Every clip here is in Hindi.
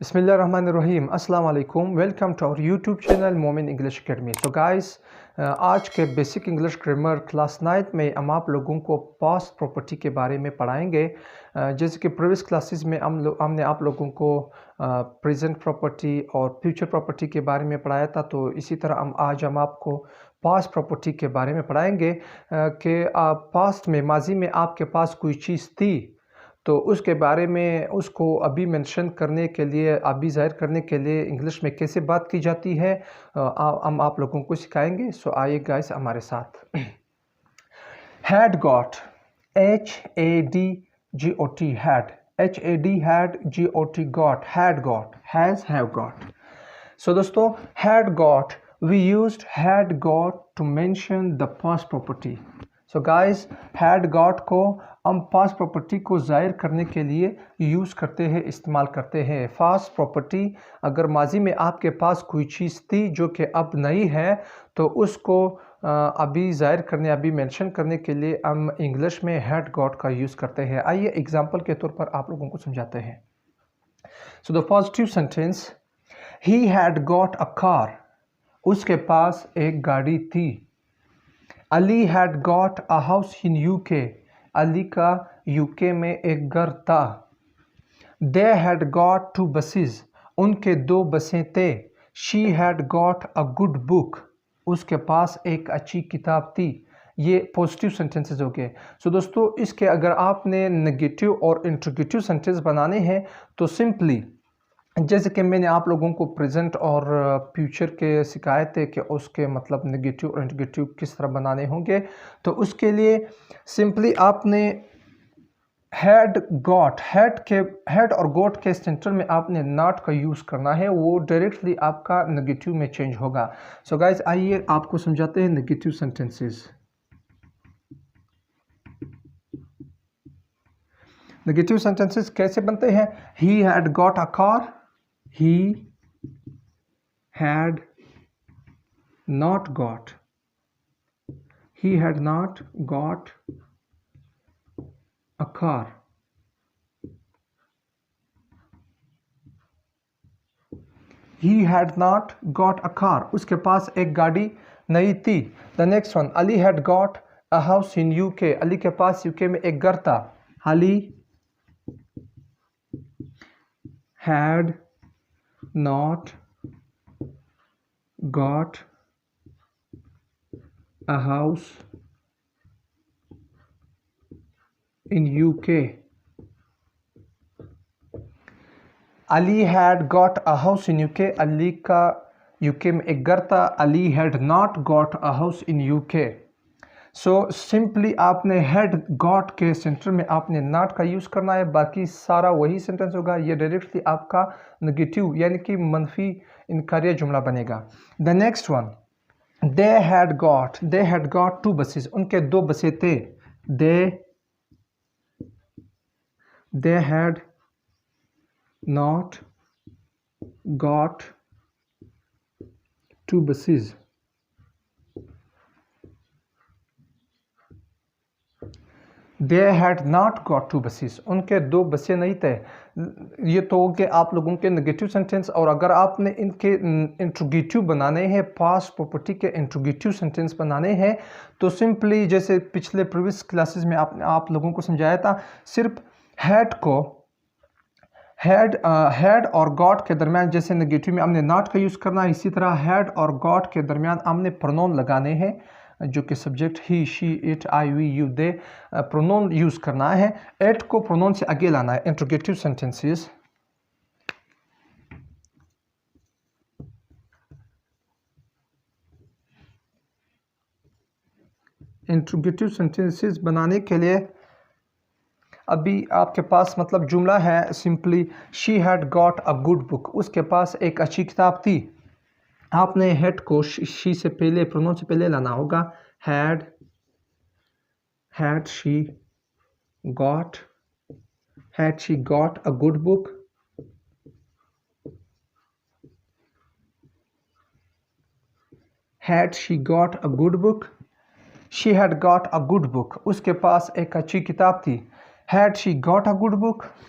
बिस्मिल्लाहिर्रहमानिर्रहीम अस्सलाम वालेकुम। Welcome to our YouTube channel Momin English academy. तो गाइस, आज के बेसिक इंग्लिश ग्रामर क्लास 9 में हम आप लोगों को पास्ट प्रॉपर्टी के बारे में पढ़ाएंगे। जैसे कि प्रीवियस क्लासेस में हमने आप लोगों को प्रेजेंट प्रॉपर्टी और फ्यूचर प्रॉपर्टी के बारे में पढ़ाया था, तो इसी तरह आज हम आपको पास्ट प्रॉपर्टी के बारे में पढ़ाएंगे कि पास्ट में, माजी में आपके पास कोई चीज़ थी तो उसके बारे में उसको अभी मेंशन करने के लिए, अभी ज़ाहिर करने के लिए इंग्लिश में कैसे बात की जाती है हम आप लोगों को सिखाएंगे। सो आइए गाइस हमारे साथ। Had got, HADGOT, had, HAD had, GOT got, had got, has, have got. So दोस्तों, had got, we used had got to mention the past property. So guys, had got को हम पास्ट प्रॉपर्टी को ज़ाहिर करने के लिए यूज़ करते हैं, इस्तेमाल करते हैं। पास्ट प्रॉपर्टी, अगर माजी में आपके पास कोई चीज़ थी जो कि अब नहीं है, तो उसको अभी ज़ाहिर करने, अभी मेंशन करने के लिए हम इंग्लिश में हैड गॉट का यूज़ करते हैं। आइए एग्जांपल के तौर पर आप लोगों को समझाते हैं। So the positive sentence, he had got a car, उसके पास एक गाड़ी थी। Ali had got a house in UK, Ali का UK में एक घर था। दे हैड गॉट 2 buses, उनके 2 बसें थे। She had got a good book, उसके पास एक अच्छी किताब थी। ये पॉजिटिव सेंटेंसेस हो गए। सो दोस्तों, इसके अगर आपने नेगेटिव और इंट्रोगेटिव सेंटेंस बनाने हैं तो सिंपली, जैसे कि मैंने आप लोगों को प्रेजेंट और फ्यूचर के सिखाए थे कि उसके मतलब नेगेटिव और इंट्रोगेटिव किस तरह बनाने होंगे, तो उसके लिए सिंपली आपने हैड गॉट, हैड और गॉट के सेंटर में आपने नॉट का यूज़ करना है, वो डायरेक्टली आपका नेगेटिव में चेंज होगा। सो गाइस, आइए आपको समझाते हैं नेगेटिव सेंटेंसेस। नेगेटिव सेंटेंसेस कैसे बनते हैं? He had got a car, he had not got, he had not got a car, he had not got a car, उसके पास एक गाड़ी नहीं थी। The next one, Ali had got a house in UK, Ali के पास UK में एक घर था। Ali had not got a house in UK, Ali had got a house in UK, Ali का UK में एक घर था। Ali had not got a house in UK। So simply आपने हैड गॉट के सेंटर में आपने नॉट का यूज़ करना है, बाकी सारा वही सेंटेंस होगा। ये डायरेक्टली आपका नेगेटिव यानी कि मनफी इनकारिया जुमला बनेगा। The next one, they had got 2 buses, उनके 2 बसें थे। They had not got 2 buses, they had not got 2 buses, उनके 2 बसें नहीं थे। ये तो हो गए आप लोगों के नेगेटिव सेंटेंस। और अगर आपने इनके इंट्रोगेटिव बनाने हैं, पास्ट प्रॉपर्टी के इंट्रोगेटिव सेंटेंस बनाने हैं, तो सिंपली जैसे पिछले प्रीवियस क्लासेस में आप लोगों को समझाया था, सिर्फ हैड को हैड और गॉट के दरमियान, जैसे नेगेटिव में हमने नॉट का यूज़ करना है, इसी तरह हैड और गॉट के दरमियान हमने प्रोनाउन लगाने हैं, जो कि subject he, she, it, I, we, you, they, pronoun use करना है। एट को प्रोनाउन से आगे लाना है। इंट्रोगेटिव सेंटेंसेस, इंट्रोगेटिव सेंटेंसेस बनाने के लिए अभी आपके पास मतलब जुमला है simply, she had got a good book, उसके पास एक अच्छी किताब थी। आपने हैड को शी से पहले, प्रोनाउन से पहले लाना होगा। Had she got a good book, had she got a good book, she had got a good book, उसके पास एक अच्छी किताब थी। Had she got a good book?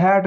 had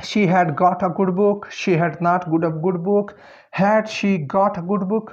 She had got a good book. She had not got a good book. Had she got a good book?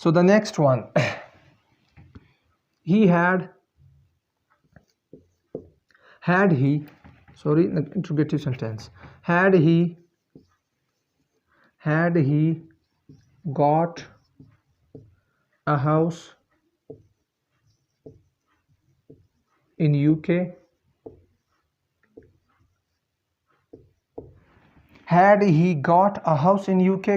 So the next one. He had he, sorry, interrogative sentence. Had he got a house in UK? Had he got a house in UK?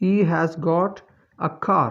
He has got a car.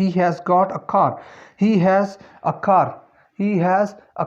He has got a car. He has a car. He has a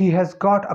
He has got a